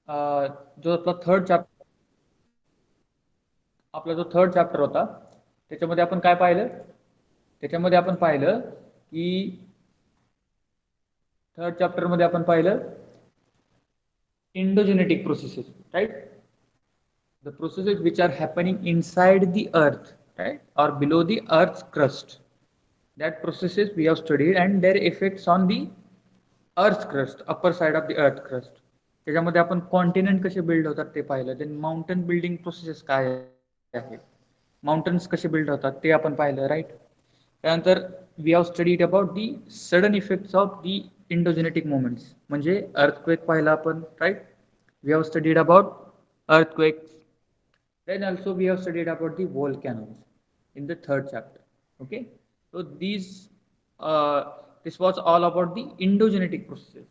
जो आपला third chapter आपला जो थर्ड चॅप्टर होता त्याच्यामध्ये आपण काय पाहिलं त्याच्यामध्ये आपण पाहिलं की थर्ड चॅप्टरमध्ये आपण पाहिलं endogenetic processes, right? The processes which are happening inside the earth, right, or below the earth's crust. That processes we have studied and their effects on the earth's crust, upper side of the earth crust. त्याच्यामध्ये आपण continent कसे build होतात ते पाहिलं. Then mountain building processes काय आहे, mountains कसे build होतात ते आपण पाहिलं, राईट. त्यानंतर we have studied about the sudden effects of the endogenetic movements, म्हणजे अर्थक्वेक पाहिला आपण, right. We have studied about earthquakes. Then also we have studied about the volcanoes in the third chapter. Okay, so this was all about the endogenetic processes.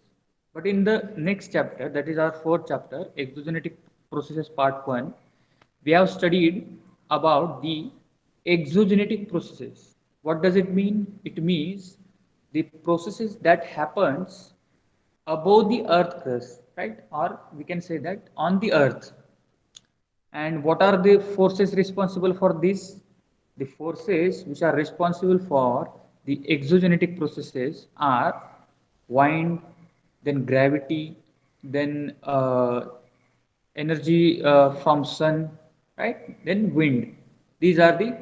But in the next chapter, that is our fourth chapter, exogenetic processes part 1, we have studied about the exogenetic processes. What does it mean? It means the processes that happens above the earth crust, right, or we can say that on the earth. And what are the forces responsible for this? The forces which are responsible for the exogenetic processes are wind, then gravity, then energy from sun, right? Then wind. These are the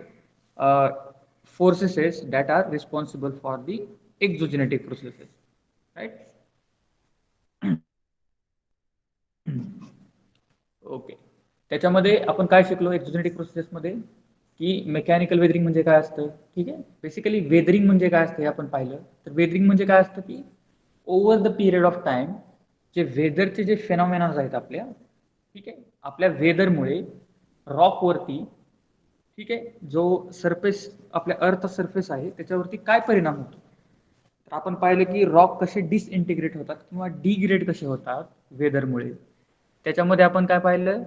uh, forces that are responsible for the exogenetic processes, right? Okay. त्याच्यामध्ये आपण काय शिकलो एक्झोजेनेटिक प्रोसेसमध्ये, की mechanical weathering म्हणजे काय असतं, ठीक आहे. बेसिकली वेदरिंग म्हणजे काय असतं हे आपण पाहिलं. तर वेदरिंग म्हणजे काय असतं की over the period of time जे वेदरचे जे फेनॉमेनाज आहेत आपल्या, ठीक आहे, आपल्या वेदरमुळे रॉकवरती, ठीक आहे, जो सरफेस आपल्या अर्थ सरफेस आहे त्याच्यावरती काय परिणाम होतो. तर आपण पाहिलं की रॉक कसे डिसइंटिग्रेट होतात किंवा डिग्रेड कसे होतात वेदरमुळे. त्याच्यामध्ये आपण काय पाहिलं,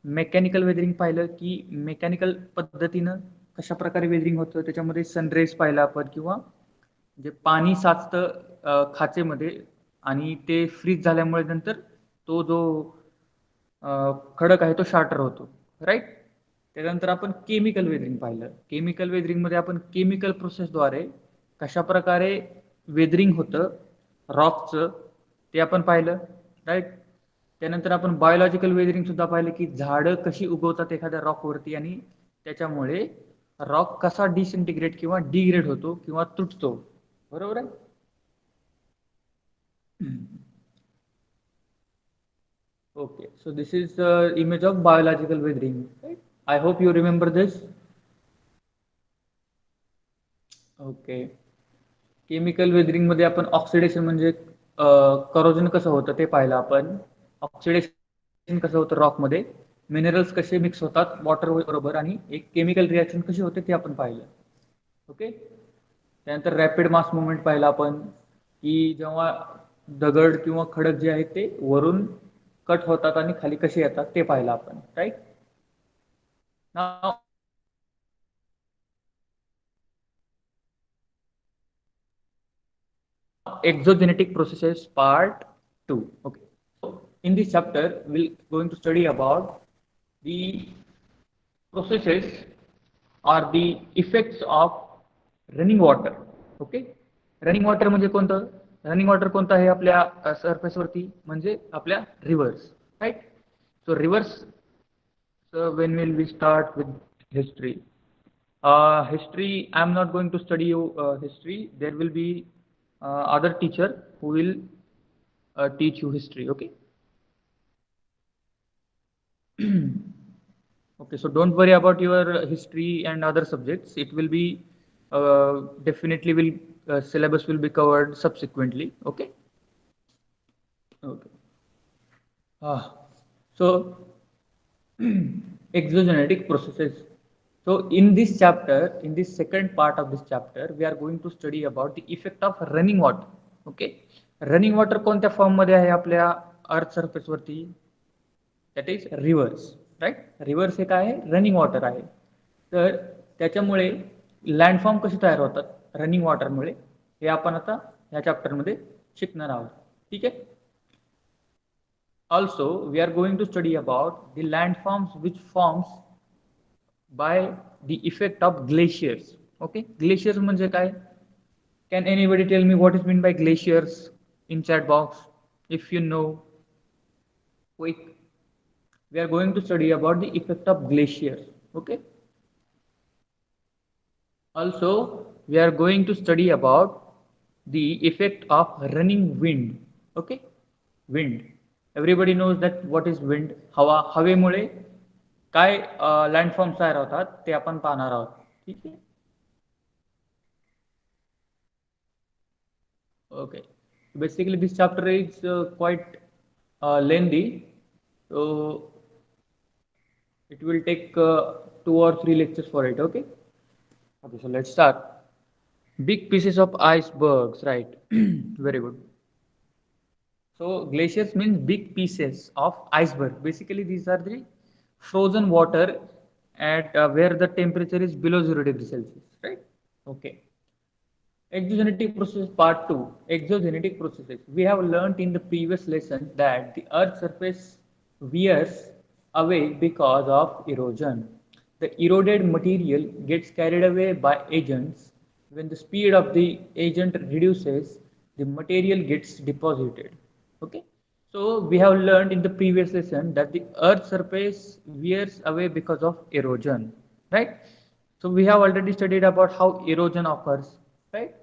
मेकॅनिकल वेदरिंग पाहिलं की मेकॅनिकल पद्धतीनं कशा प्रकारे वेदरिंग होतं. त्याच्यामध्ये सनरेज पाहिला आपण, किंवा जे पाणी साचतं खाचेमध्ये आणि ते फ्रीज झाल्यामुळे नंतर तो जो खडक आहे तो शार्टर होतो, राईट. त्यानंतर आपण केमिकल वेदरिंग पाहिलं. केमिकल वेदरिंगमध्ये आपण केमिकल प्रोसेसद्वारे कशा प्रकारे वेदरिंग होतं रॉकचं ते आपण पाहिलं, राईट. त्यानंतर आपण बायोलॉजिकल वेदरिंग सुद्धा पाहिलं की झाडं कशी उगवतात एखाद्या रॉकवरती आणि त्याच्यामुळे रॉक कसा डिसइंटिग्रेट किंवा डिग्रेड होतो किंवा तुटतो, बरोबर आहे. Okay, so this is the image of biological weathering, right? I hope you remember this. Okay. Chemical weathering मध्ये आपण ऑक्सिडेशन म्हणजे करोजन कसं होतं ते पाहिलं आपण. ऑक्सिडेशन कसं होतं रॉकमध्ये, मिनरल्स कसे मिक्स होतात वॉटर बरोबर आणि एक केमिकल रिॲक्शन कशी होते ते आपण पाहिलं. ओके. त्यानंतर रॅपिड मास मुवमेंट पाहिला आपण, की जेव्हा दगड किंवा खडक जे आहेत ते वरून कट होतात आणि खाली कसे येतात ते पाहिलं आपण, right. Now exogenetic processes part 2. Okay, so in this chapter we're going to study about the processes or the effects of running water. Okay, running water म्हणजे कोणतं, रनिंग वॉटर कोणतं आहे आपल्या सरफेसवरती, म्हणजे आपल्या rivers, right. So rivers, so when will we start with history? History, I'm not going to study you history. There will be other teacher who will teach you history. Okay. Okay, so don't worry about your history and other subjects. It will be definitely will syllabus will be covered subsequently. Okay. Okay. So exogenetic processes. So in this chapter, in this second part of this chapter, we are going to study about the effect of running water. Okay. Running water कोणत्या form मध्ये आहे आपल्या earth surface वरती, that is rivers, right. Rivers हे काय आहे, running water आहे. तर त्याच्यामुळे लँडफॉर्म कसे तयार होतात रनिंग वॉटरमुळे हे आपण आता ह्या चॅप्टरमध्ये शिकणार आहोत, ठीक आहे. Also, we are going to study about the landforms which forms by the effect of glaciers. Okay, glaciers म्हणजे काय? Can anybody tell me what is meant by glaciers in chat box? If you know, quick. We are going to study about the effect of glaciers. Okay. Also, we are going to study about the effect of running wind. Okay, wind. Everybody knows that what is wind. हवेमुळे काय लँडफॉर्म्स तयार होतात ते आपण पाहणार आहोत. ठीक आहे. Okay. Basically, this chapter is quite lengthy, so it will take 2 or 3 lectures for it. Okay. Okay. So let's start. Big pieces of icebergs, right? Very good. So glaciers means big pieces of iceberg. Basically, these are the frozen water at where the temperature is below 0 degrees Celsius, right? Okay. Exogenetic process part 2. Exogenetic processes. We have learnt in the previous lesson that the earth's surface wears away because of erosion. The eroded material gets carried away by agents. When the speed of the agent reduces, the material gets deposited. Okay. So we have learned in the previous lesson that the earth's surface wears away because of erosion, right? So we have already studied about how erosion occurs, right?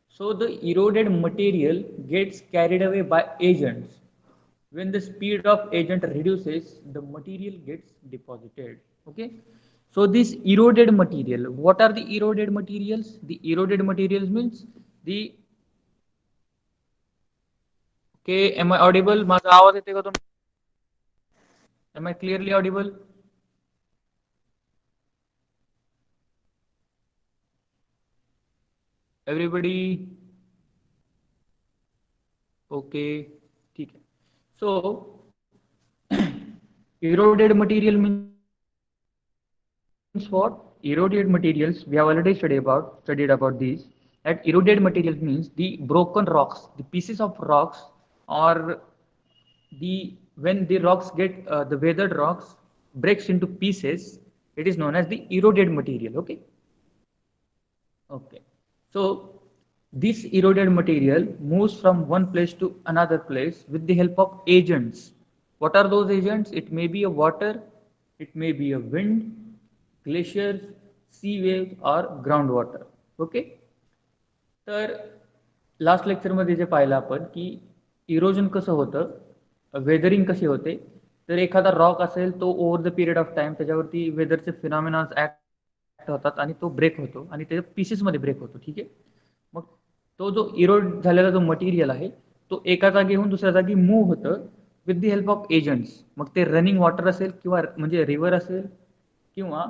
So the eroded material gets carried away by agents. When the speed of agent reduces, the material gets deposited. Okay. So this eroded material, what are the eroded materials? The eroded materials means the, okay, am I audible? माझा आवाज येते का तुम्हाला? Am I clearly audible? Everybody? Okay. ठीक है. So eroded material means what? Eroded materials, we have already studied about these. That eroded materials means the broken rocks, the pieces of rocks, or the when the rocks get the weathered rocks breaks into pieces, it is known as the eroded material. Okay. Okay. So this eroded material moves from one place to another place with the help of agents. What are those agents? It may be a water, it may be a wind, glaciers, sea waves or groundwater. Okay. तर last लेक्चरमध्ये जे पाहिलं आपण की erosion कसं होतं, weathering कशी होते, तर एखादा रॉक असेल तो over the period of time त्याच्यावरती वेदरचे फिनॉमिनाज ऍक्ट होतात आणि तो ब्रेक होतो आणि त्याच्या पीसेसमध्ये ब्रेक होतो. ठीक आहे. मग तो जो इरोड झालेला जो मटेरियल आहे तो एका जागेहून दुसऱ्या जागी मूव्ह होतं with the help of agents. मग ते रनिंग वॉटर असेल किंवा म्हणजे रिव्हर असेल किंवा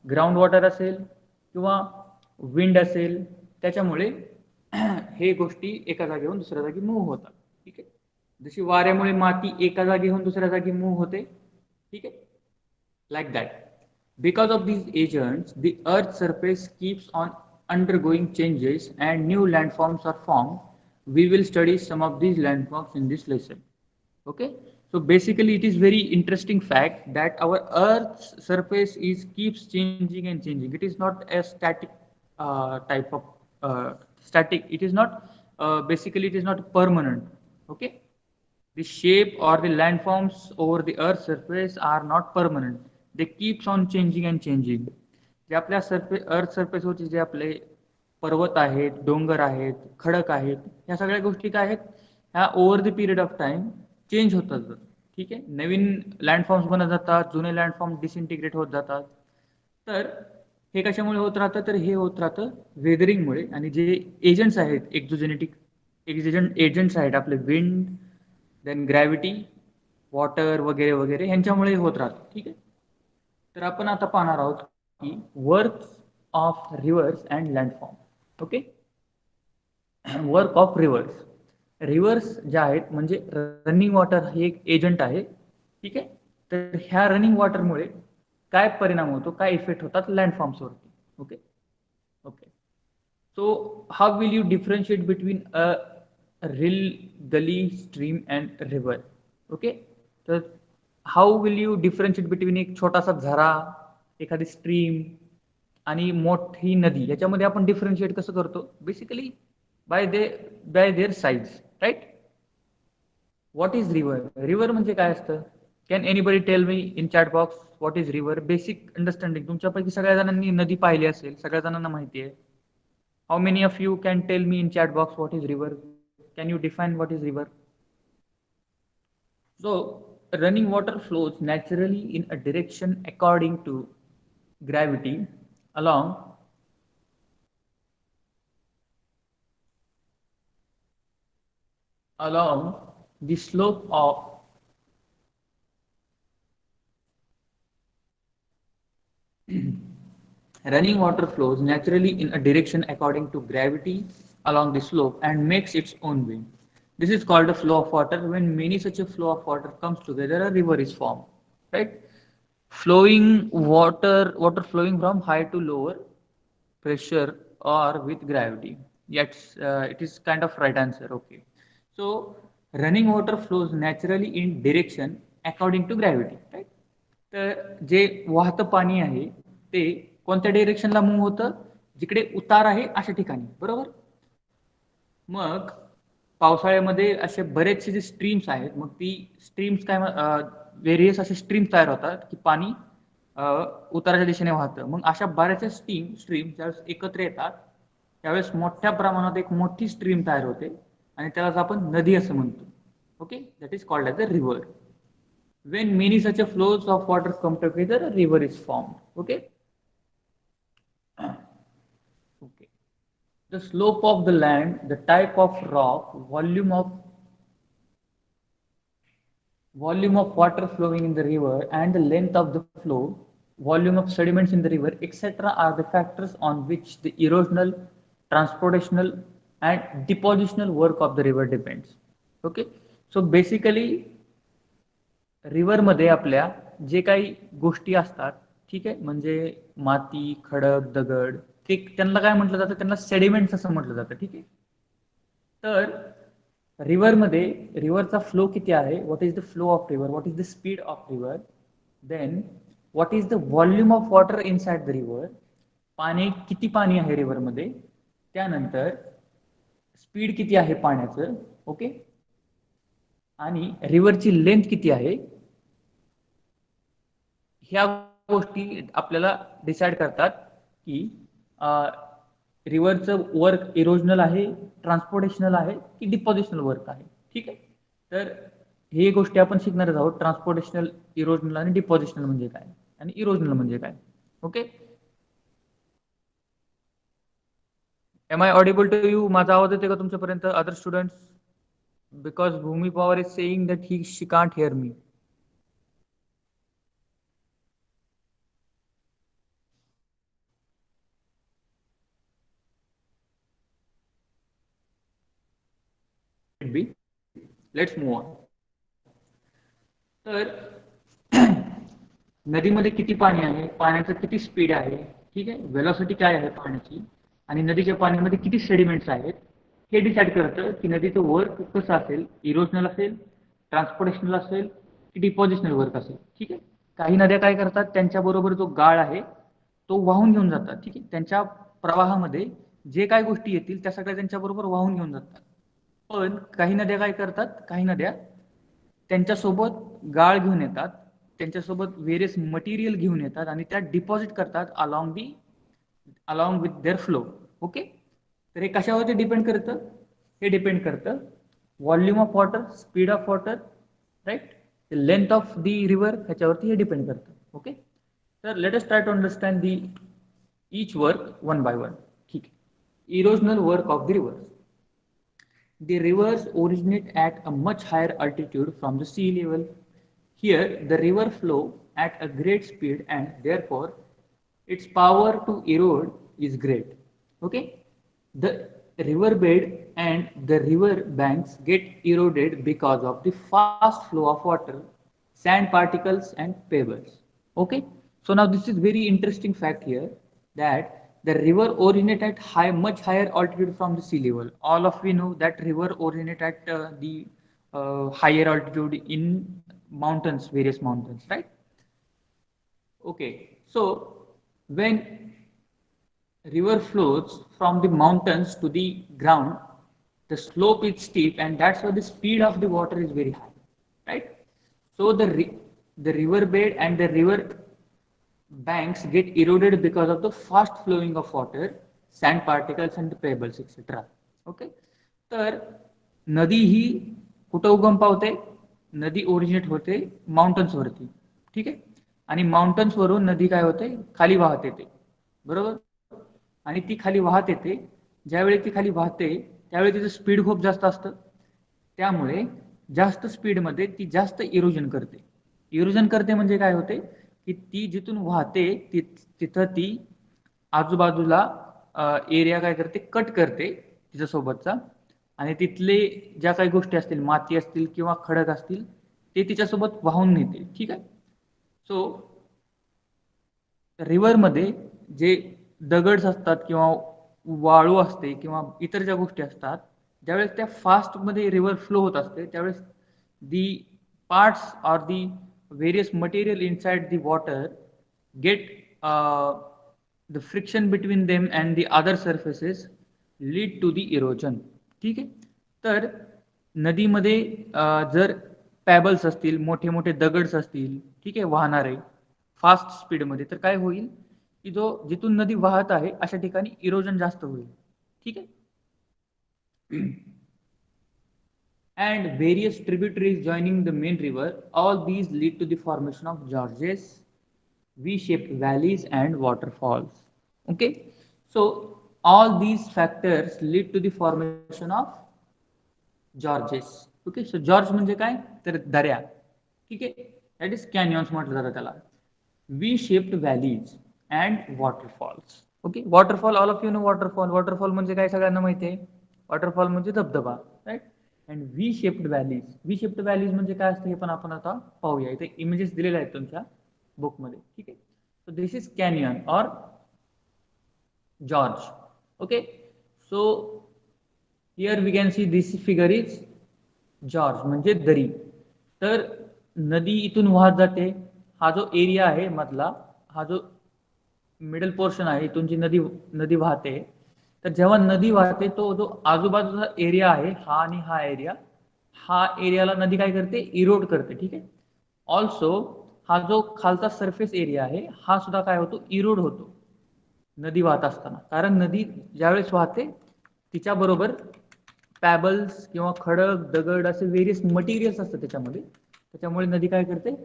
ग्राउंड वॉटर असेल किंवा विंड असेल, त्याच्यामुळे हे गोष्टी एका जागेहून दुसऱ्या जागी मूव्ह होतात. ठीक आहे. जशी वाऱ्यामुळे माती एका जागेहून दुसऱ्या जागी मूव्ह होते. ठीक आहे. Like that. Because of these agents, the Earth's surface keeps on undergoing changes and new landforms are formed. We will study some of these landforms in this lesson. Okay. So basically, it is very interesting fact that our Earth's surface is keeps changing and changing. It is not a static type of static. It is not basically it is not permanent. Okay. The shape or the landforms over the earth's surface are not permanent. They keeps on changing and changing. जे आपल्या अर्थ सरफेसवरचे जे आपले पर्वत आहेत, डोंगर आहेत, खडक आहेत, ह्या सगळ्या गोष्टी काय आहेत, ह्या over the period of time change होतात. ठीक आहे. नवीन लँडफॉर्म्स बनत जातात, जुने लँडफॉर्म डिसइंटिग्रेट होत जातात. तर हे कशामुळे होत राहतं, तर हे होत राहतं वेदरिंगमुळे. आणि जे एजंट्स आहेत, एक्झोजेनेटिक एजंट्स आहेत आपले, विंड, देन ग्रॅव्हिटी, वॉटर वगैरे वगैरे, ह्यांच्यामुळे होत राहतं. ठीक आहे. तर आपण आता पाहणार आहोत की work of reverse and लँडफॉर्म. Okay. Work of reverse. Reverse ज्या आहेत म्हणजे रनिंग वॉटर हे एक एजंट आहे. ठीक आहे. तर ह्या रनिंग वॉटरमुळे काय परिणाम होतो, काय इफेक्ट होतात लँडफॉर्म्सवरती. Okay. Okay. So how will you differentiate between a rill, gully, stream and river? Okay. तर how will you differentiate between एक छोटासा झरा, एखादी स्ट्रीम आणि मोठी नदी, याच्यामध्ये आपण डिफरन्शिएट कसं करतो? Basically by their size, right? What is river? River म्हणजे काय असतं? Can anybody tell me in chat box what is river? Basic understanding तुमच्यापैकी सगळ्या जणांनी नदी पाहिली असेल, सगळ्या जणांना माहिती आहे. How many of you can tell me in chat box what is river? Can you define what is river? So, running water flows naturally in a direction according to gravity along the slope of running water flows naturally in a direction according to gravity along the slope and makes its own way. This is called a flow of water. When many such a flow of water comes together, a river is formed, right? Flowing water flowing from high to lower pressure or with gravity. Yes, it is kind of right answer. Okay. So running water flows naturally in direction according to gravity, right? तर जे वाहतं पाणी आहे ते कोणत्या डिरेक्शनला move होतं? जिकडे उतार आहे अशा ठिकाणी, बरोबर? मग पावसाळ्यामध्ये असे बरेचसे जे स्ट्रीम्स आहेत, मग ती स्ट्रीम्स काय व्हेरियस असे स्ट्रीम्स तयार होतात की पाणी उताराच्या दिशेने वाहतं. मग अशा बऱ्याचशा स्ट्रीम ज्यावेळेस एकत्र येतात त्यावेळेस मोठ्या प्रमाणात एक मोठी स्ट्रीम तयार होते आणि त्यालाच आपण नदी असं म्हणतो. Okay, that is called as a river. When many such a flows of water come together, a river is formed. Okay. Okay. The slope of the land, the type of rock, volume of water flowing in the river, and the length of the flow, volume of sediments in the river, etc., are the factors on which the erosional, transportational, and depositional work of the river depends. Okay. So basically, रिव्हरमध्ये आपल्या जे काही गोष्टी असतात, ठीक आहे, म्हणजे माती, खडक, दगड, ते त्यांना काय म्हटलं जातं? त्यांना सेडिमेंट्स असं म्हटलं जातं, ठीक आहे. तर रिव्हरमध्ये रिव्हरचा फ्लो किती आहे? What is the flow of river? What is the speed of river? Then what is the volume of water inside the river? पाणी किती पाणी आहे रिव्हरमध्ये? त्यानंतर स्पीड किती आहे पाण्याचं? ओके. आणि रिव्हरची लेंथ किती आहे? ह्या गोष्टी आपल्याला डिसाइड करतात की रिव्हरचं वर्क इरोजनल आहे, ट्रान्सपोर्टेशनल आहे की डिपॉझिशनल वर्क आहे, ठीक आहे. तर हे गोष्टी आपण शिकणारच आहोत, ट्रान्सपोर्टेशनल, इरोजनल आणि डिपॉझिशनल म्हणजे काय आणि इरोजनल म्हणजे काय. Okay. Am I audible to you? माझा आवाज येते का तुमच्यापर्यंत other students? Because Bhumi Pawar is saying that she can't hear me. Let's move on. तर नदीमध्ये किती पाणी आहे, पाण्याचं किती स्पीड आहे, ठीक आहे, वेलॉसिटी काय आहे पाण्याची, आणि नदीच्या पाण्यामध्ये किती सेडिमेंट्स आहेत, हे डिसाईड करतं की नदीचं वर्क कसं असेल, इरोजनल असेल, ट्रान्सपोर्टेशनल असेल की डिपॉझिशनल वर्क असेल, ठीक आहे. काही नद्या काय करतात, त्यांच्याबरोबर जो गाळ आहे तो वाहून घेऊन जातात, ठीक आहे. त्यांच्या प्रवाहामध्ये जे काही गोष्टी येतील त्या सगळ्या त्यांच्याबरोबर वाहून घेऊन जातात. पण काही नद्या काय करतात, काही नद्या त्यांच्यासोबत गाळ घेऊन येतात, त्यांच्यासोबत व्हेरियस मटेरियल घेऊन येतात आणि त्या डिपॉझिट करतात along with their flow. Okay. तर हे कशावरती डिपेंड करतं? हे डिपेंड करतं volume of water, speed of water, right, length of the river, ह्याच्यावरती हे डिपेंड करतं. ओके. तर let us try to understand the each work one by one. ठीक आहे. Erosional work of the rivers. The rivers originate at a much higher altitude from the sea level. Here, the river flow at a great speed and therefore its power to erode is great. Okay? The riverbed and the river banks get eroded because of the fast flow of water, sand particles and pebbles. Okay? So now this is very interesting fact here, that the river originate at much higher altitude from the sea level. All of we know that river originate at the higher altitude in mountains, various mountains, right? Okay, so when river flows from the mountains to the ground, the slope is steep, and that's why the speed of the water is very high, right? So the river bed and the river banks get eroded because of the fast flowing of water, sand particles and pebbles, etc. Okay, तर नदी ही कुठं उगम पावते? नदी originate होते mountains वरती, ठीक आहे, आणि माउंटन्स वरून नदी काय होते? खाली वाहत येते, बरोबर. आणि ती खाली वाहत येते, ज्यावेळी ती खाली वाहते त्यावेळी तिचं स्पीड खूप जास्त असतं, त्यामुळे जास्त स्पीडमध्ये ती जास्त इरोजन करते. इरोजन करते म्हणजे काय होते की ती जिथून वाहते तिथं ती आजूबाजूला एरिया काय करते? कट करते तिच्यासोबतचा, आणि तिथले ज्या काही गोष्टी असतील, माती असतील किंवा खडक असतील, ते तिच्यासोबत वाहून नेते, ठीक आहे. सो रिव्हरमध्ये जे दगड्स असतात किंवा वाळू असते किंवा इतर ज्या गोष्टी असतात, ज्यावेळेस त्या फास्टमध्ये रिव्हर फ्लो होत असते त्यावेळेस the parts or the various material inside the water get the friction between them and the other surfaces lead to the erosion, ठीक आहे. तर नदीमध्ये जर पॅबल्स असतील, मोठे मोठे दगड्स असतील, ठीक आहे, वाहणारे फास्ट स्पीडमध्ये, तर काय होईल की जो जिथून नदी वाहत आहे अशा ठिकाणी इरोजन जास्त होईल, ठीक आहे. And various tributaries joining the main river, all these lead to the formation of gorges, V-shaped valleys and waterfalls. Okay, so all these factors lead to the formation of gorges. Okay, so gorge म्हणजे काय? तर दऱ्या, ठीक आहे, that is canyons म्हटलं जातं त्याला. V-shaped valleys and waterfalls. Okay, waterfall, all of you know waterfall. Waterfall म्हणजे काय सगळ्यांना माहिती आहे? वॉटरफॉल म्हणजे धबधबा, right. And V shaped valleys, V shaped valleys म्हणजे काय असतं हे पण आपण आता पाहूया. इथे इमेजेस दिलेले आहेत तुमच्या बुकमध्ये, ठीक आहे. So this is canyon or gorge. Okay, so here we can see this figure is gorge म्हणजे दरी. तर नदी इथून वाहत जाते, हा जो एरिया आहे मधला, हा जो मिडल पोर्शन आहे, इथून जी नदी वाहते, तर जेव्हा नदी वाहते तो जो आजूबाजूचा एरिया आहे हा आणि हा एरियाला नदी काय करते? इरोड करते, ठीक आहे. ऑल्सो हा जो खालचा सरफेस एरिया आहे हा सुद्धा काय होतो? इरोड होतो नदी वाहत असताना, कारण नदी ज्यावेळेस वाहते तिच्या बरोबर पॅबल्स किंवा खडक दगड असे वेरियस मटेरियल्स असतात त्याच्यामध्ये, त्याच्यामुळे नदी काय करते?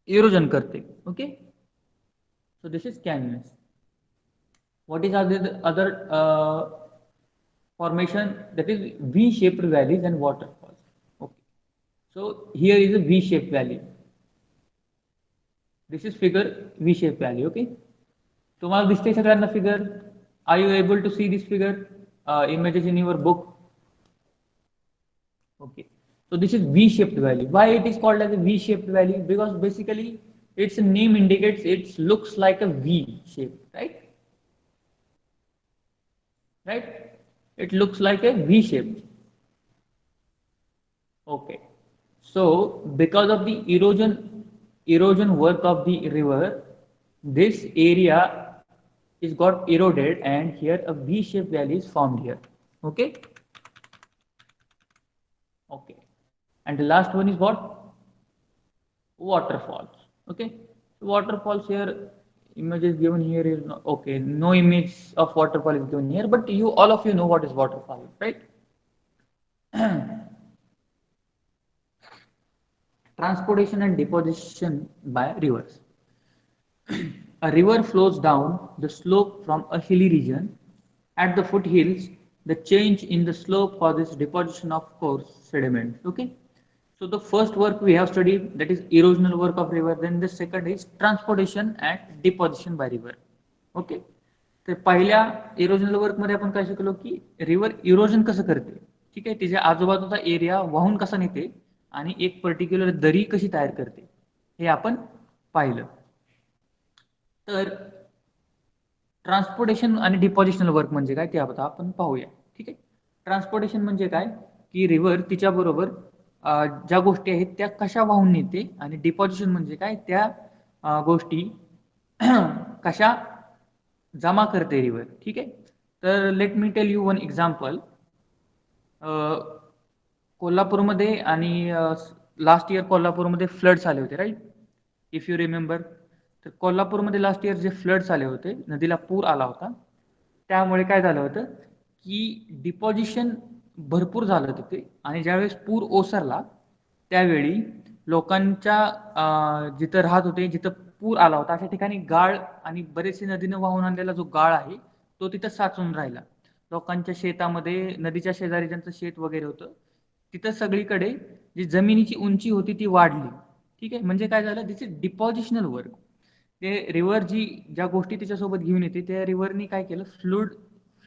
इरोजन करते. Okay, so this is canyons. What is other formation? That is V-shaped valleys and waterfalls. Okay, so here is a V-shaped valley. This is figure V-shaped valley. Okay, तुम्हाला दिसते सगळ्यांना figure? Are you able to see this figure? Images in your book. Okay, so this is V-shaped valley. Why it is called as a V-shaped valley? Because basically its name indicates it looks like a V shape, right? Right? It looks like a V shape. Okay, so because of the erosion work of the river, this area is got eroded, and here a V-shaped valley is formed here. Okay, okay, and the last one is what? Waterfalls. Okay, so waterfalls here, image is given here is no, okay, no image of waterfall is given here, but you all of you know what is waterfall, right? Transportation and deposition by rivers. A river flows down the slope from a hilly region. At the foothills, the change in the slope causes deposition of coarse sediment. Okay, so the first work we have studied, that is erosional work of river. Then the second is transportation and deposition by river. Okay, तर पहिल्या erosional work मध्ये आपण काय शिकलो की river erosion कसं करते, ठीक आहे, तिच्या आजूबाजूचा एरिया वाहून कसा नेते आणि एक पर्टिक्युलर दरी कशी तयार करते हे आपण पाहिलं. तर ट्रान्सपोर्टेशन आणि डिपॉझिशनल वर्क म्हणजे काय ते आता आपण पाहूया, ठीक आहे. ट्रान्सपोर्टेशन म्हणजे काय की रिव्हर तिच्या बरोबर ज्या गोष्टी आहेत त्या कशा वाहून नेते आणि डिपॉझिशन म्हणजे काय, त्या गोष्टी कशा जमा करते रिव्हर. ठीक आहे. तर let me tell you one example. कोल्हापूरमध्ये आणि लास्ट इयर कोल्हापूरमध्ये फ्लड्स आले होते, राईट, इफ यू रिमेंबर. तर कोल्हापूरमध्ये लास्ट इयर जे फ्लड्स आले होते, नदीला पूर आला होता, त्यामुळे काय झालं होतं की डिपॉझिशन भरपूर झालं तिथे. आणि ज्यावेळेस पूर ओसरला त्यावेळी लोकांच्या जिथं राहत होते, जिथं पूर आला होता अशा ठिकाणी गाळ आणि बरेचसे नदीनं वाहून आणलेला जो गाळ आहे तो तिथं साचून राहिला. लोकांच्या शेतामध्ये, नदीच्या शेजारी ज्यांचं शेत वगैरे होतं तिथं सगळीकडे जी जमिनीची उंची होती ती वाढली. ठीक आहे. म्हणजे काय झालं, दिस इज डिपॉझिशनल वर्क. ते रिव्हर ज्या गोष्टी त्याच्यासोबत घेऊन येते त्या रिव्हरनी काय केलं,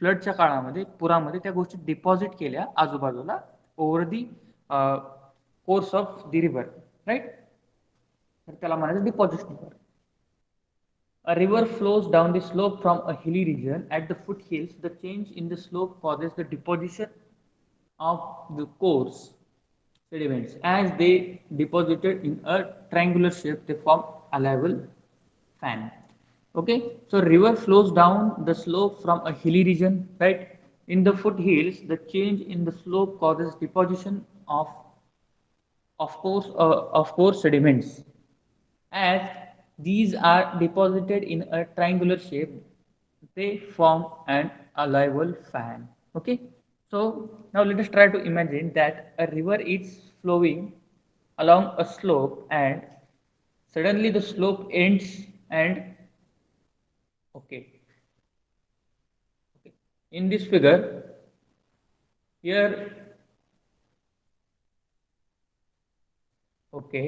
फ्लडच्या काळामध्ये, पुरामध्ये त्या गोष्टी डिपॉझिट केल्या आजूबाजूला over the course of the river, right. तर त्याला म्हणायचं depositional work. A river flows down the slope from a hilly region. At the foothills, the change in the slope causes the deposition of the coarse sediments. As they deposited in a triangular shape, they form a level fan. Okay, so river flows down the slope from a hilly region, right? In the foothills, the change in the slope causes deposition of course sediments. As these are deposited in a triangular shape, they form an alluvial fan. Okay, so now let us try to imagine that a river is flowing along a slope and suddenly the slope ends and okay, in this figure here, okay,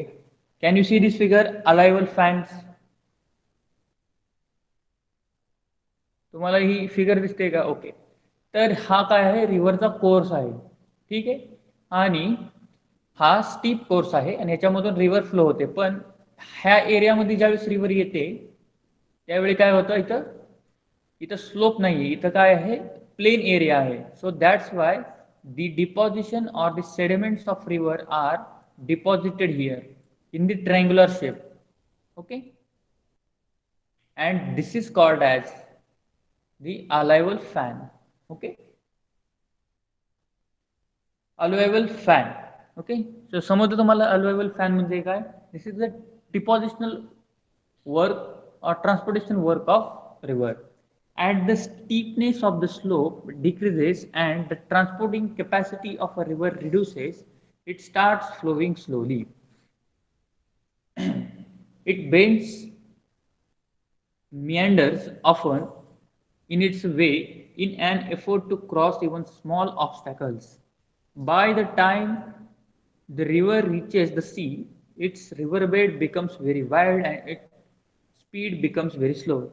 can you see this figure, alluvial fans? तुम्हाला ही figure दिसते का? Okay. तर हा काय आहे, रिव्हरचा course आहे. ठीक आहे. आणि हा स्टीप कोर्स आहे आणि याच्यामधून रिव्हर फ्लो होते. पण ह्या एरियामध्ये ज्यावेळेस रिव्हर येते त्यावेळी काय होतं, इथं इथं स्लोप नाहीये, इथं काय आहे, प्लेन एरिया आहे. So that's why the deposition or the sediments of river are deposited here in the triangular shape. Okay. And this is called as the alluvial fan. Okay, alluvial fan. Okay, so समजलं तुम्हाला alluvial fan म्हणजे काय? This is the depositional work or transportation work of river. As the steepness of the slope decreases and the transporting capacity of a river reduces, it starts flowing slowly. It bends, meanders often in its way in an effort to cross even small obstacles. By the time the river reaches the sea, its riverbed becomes very wide and its speed becomes very slow.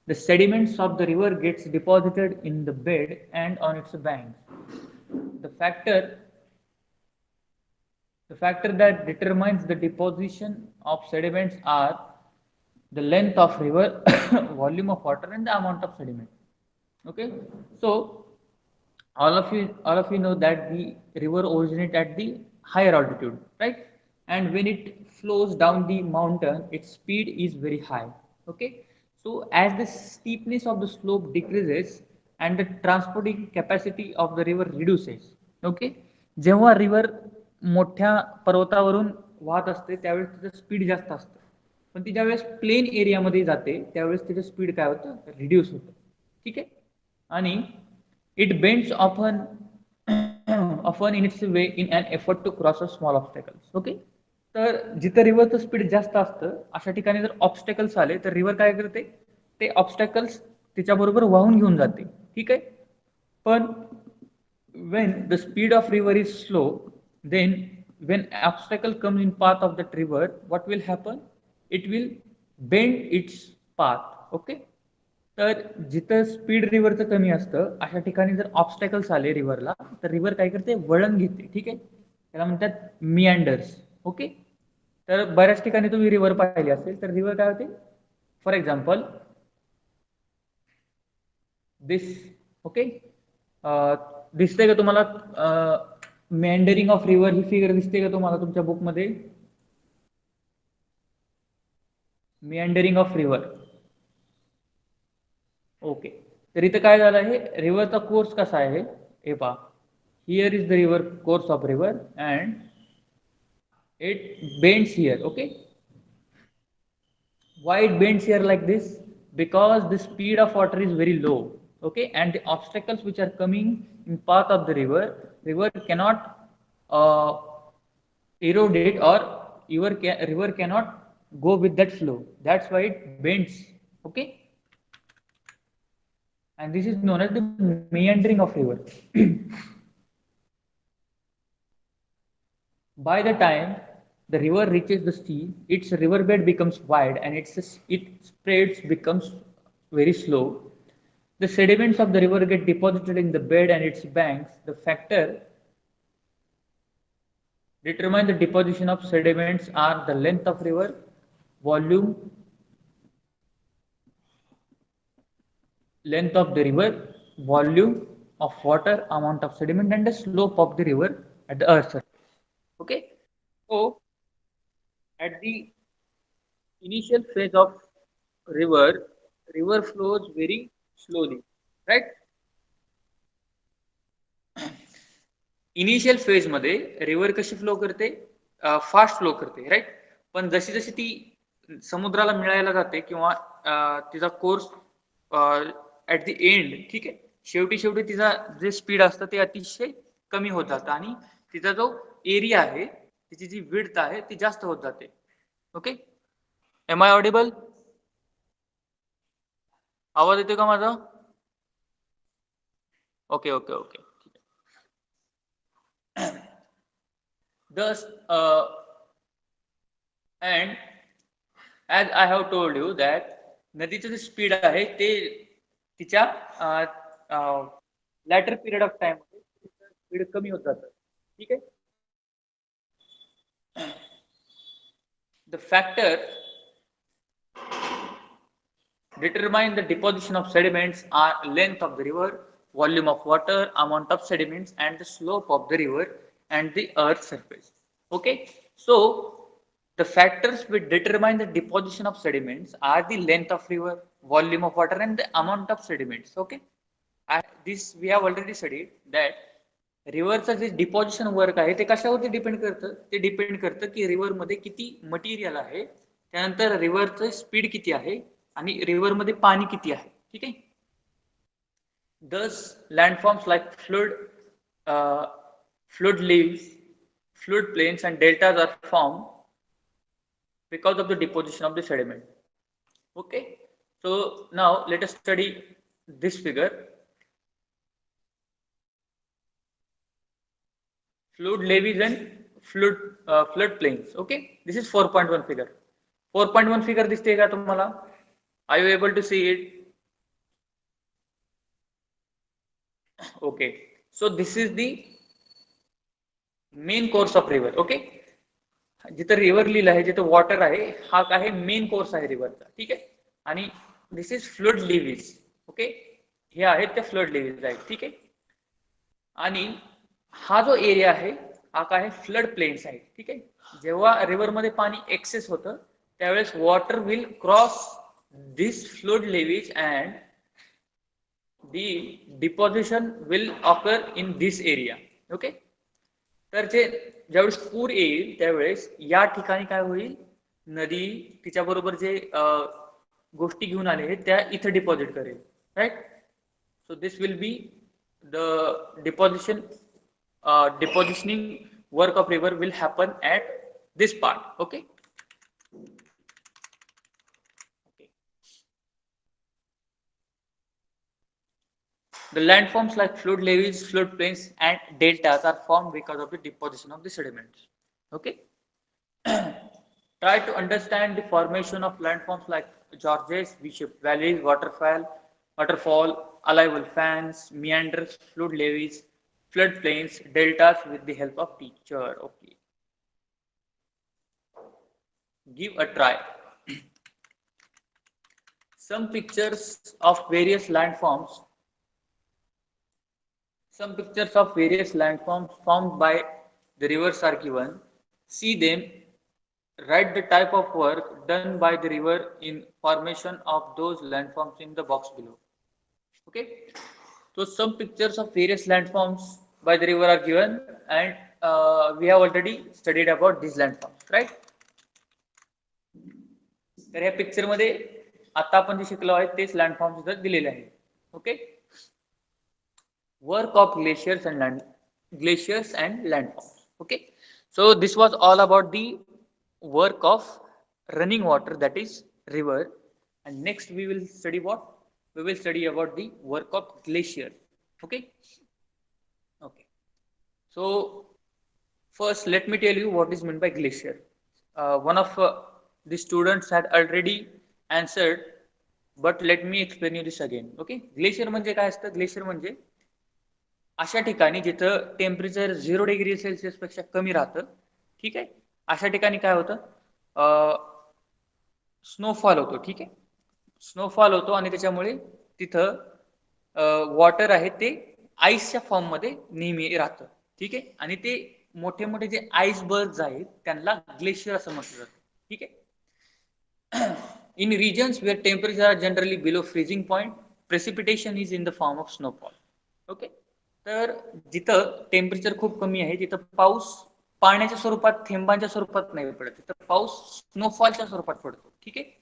The sediments of the river gets deposited in the bed and on its banks. The factor the factor that determines the deposition of sediments are the length of river, volume of water, and the amount of sediment. Okay, so all of you know that the river originate at the higher altitude, right? And when it flows down the mountain, its speed is very high. Okay, so as the steepness of the slope decreases and the transporting capacity of the river reduces. Okay, जेव्हा river मोठ्या पर्वतावरून वाहत असते त्यावेळेस तिचं speed जास्त असतं, पण ती ज्यावेळेस प्लेन एरियामध्ये जाते त्यावेळेस तिचं स्पीड काय होतं, रिड्यूस होतं. ठीक आहे. आणि it bends often in its way in an effort to cross a small obstacles. Okay, तर जिथं रिव्हरचं स्पीड जास्त असतं अशा ठिकाणी जर ऑब्स्टॅकल्स आले तर रिव्हर काय करते, ते ऑब्स्टॅकल्स तिच्याबरोबर वाहून घेऊन जाते. ठीक आहे. पण when the speed of river is slow, then when obstacle comes in path of that river, what will happen, it will bend its path. Okay, तर जिथं स्पीड रिव्हरचं कमी असतं अशा ठिकाणी जर ऑब्स्टॅकल्स आले रिव्हरला तर रिव्हर काय करते, वळण घेते. ठीक आहे, त्याला म्हणतात मियांडर्स. ओके, तर बऱ्याच ठिकाणी तुम्ही रिव्हर पाहिली असेल तर रिव्हर काय होते, फॉर एक्झाम्पल दिस. ओके, दिसतंय का तुम्हाला meandering of river he figure दिसते का तुम्हाला तुमच्या बुक मध्ये? Meandering of river. ओके, तर इथं काय झालं आहे, रिव्हरचा कोर्स कसा आहे हे पहा. Here is the river, course of river, and it bends here. Okay, why it bends here like this? Because the speed of water is very low. Okay, and the obstacles which are coming in path of the river cannot erode it, or river cannot go with that flow. That's why it bends. Okay, and this is known as the meandering of river. By the time the river reaches the sea, its riverbed becomes wide and it spreads becomes very slow. The sediments of the river get deposited in the bed and its banks. The factor determine the deposition of sediments are the length of river, volume, length of the river, volume of water, amount of sediment, and the slope of the river at the earth surface. Okay, so at the initial phase of river, river flows very slowly, right? Initial phase मध्ये river कशी flow करते, fast flow करते, right. पण जशी जशी ती समुद्राला मिळायला जाते किंवा तिचा कोर्स ऍट द एंड, ठीक आहे, शेवटी शेवटी तिचा जे स्पीड असतं ते अतिशय कमी होत जातं आणि तिचा जो एरिया आहे, तिची जी विड्थ आहे ती जास्त होत जाते. Okay, am I audible? आवाज येतोय का माझा? Okay okay okay. Thus, and as I have told you that नदीचं जे स्पीड आहे ते तिच्या लॅटर पिरियड ऑफ टाइम मध्ये स्पीड कमी होत जातं. ठीक आहे. The factor determine the deposition of sediments are length of the river, volume of water, amount of sediments, and the slope of the river and the earth surface. Okay, so the factors which determine the deposition of sediments are the length of river, volume of water, and the amount of sediments. Okay, this we have already studied that रिव्हरचं जे deposition work आहे ते कशावरती depend करतं, ते depend करतं की river मध्ये किती मटेरियल आहे, त्यानंतर रिव्हरचं स्पीड किती आहे आणि रिव्हर मध्ये पाणी किती आहे. ठीक आहे. Thus landforms like flood leaves, flood plains and deltas are formed because of the deposition of the sediment. Okay, so now let us study this figure. Flood levees and flood plains. Okay, this is 4.1 figure. 4.1 figure दिसते का तुम्हाला? Are you able to see it? Okay, so this is the main course of river. Okay, जिथं river लिहिलं आहे, जिथं water आहे, हा काय आहे, मेन कोर्स आहे रिव्हरचा. ठीक आहे. आणि दिस इज फ्लड लेव्हीज. ओके, हे आहेत त्या फ्लड लेव्हीज आहेत. ठीक आहे. आणि हा जो एरिया आहे हा काय आहे, फ्लड प्लेन्स आहे. ठीक आहे. जेव्हा रिव्हर मध्ये पाणी एक्सेस होतं त्यावेळेस water will cross this flood levees and the deposition will occur in this area. Okay, तर जे ज्यावेळेस पूर येईल त्यावेळेस या ठिकाणी काय होईल, नदी तिच्या बरोबर जे गोष्टी घेऊन आले आहेत त्या इथं डिपॉझिट करेल. Right. So this will be the depositioning work of river will happen at this part. Okay, the landforms like flood levees, flood plains and deltas are formed because of the deposition of the sediments. Okay, try to understand the formation of landforms like gorges, V-shaped valleys, waterfall, alluvial fans, meanders, flood levees, floodplains, deltas with the help of teacher. Okay, give a try. Some pictures of various landforms Some pictures of various landforms formed by the rivers are given. See them. Write the type of work done by the river in formation of those landforms in the box below. Okay. So some pictures of various landforms by the river are given, and we have already studied about these landforms, right? तर ह्या picture मध्ये आता आपण जे शिकलो आहे तेच लँडफॉर्म सुद्धा दिलेले आहेत. Okay. Work of glaciers and landforms. Okay. So this was all about the work of running water, that is river. And next we will study what? We will study about the work of glacier. Okay. Okay. So first let me tell you what is meant by glacier. One of the students had already answered, but let me explain you this again. Okay. Glacier म्हणजे काय असतं? Glacier म्हणजे अशा ठिकाणी जिथं temperature 0 degree Celsius पेक्षा कमी राहतं. ठीक आहे. अशा ठिकाणी काय होतं? स्नोफॉल होतो. ठीक आहे. स्नोफॉल होतो आणि त्याच्यामुळे तिथं वॉटर आहे ते आईसच्या फॉर्म मध्ये नेहमी राहतं. ठीक आहे. आणि ते मोठे मोठे जे आईसबर्ग्स आहेत त्यांना ग्लेशियर असं म्हटलं जातं. ठीक आहे. In regions where temperatures are generally below freezing point, precipitation is in the form of snowfall. Okay. तर जिथं टेम्परेचर खूप कमी आहे तिथं पाऊस पाण्याच्या स्वरूपात थेंबांच्या स्वरूपात नाही पडत, तिथं पाऊस स्नोफॉलच्या स्वरूपात पडतो. ठीक आहे.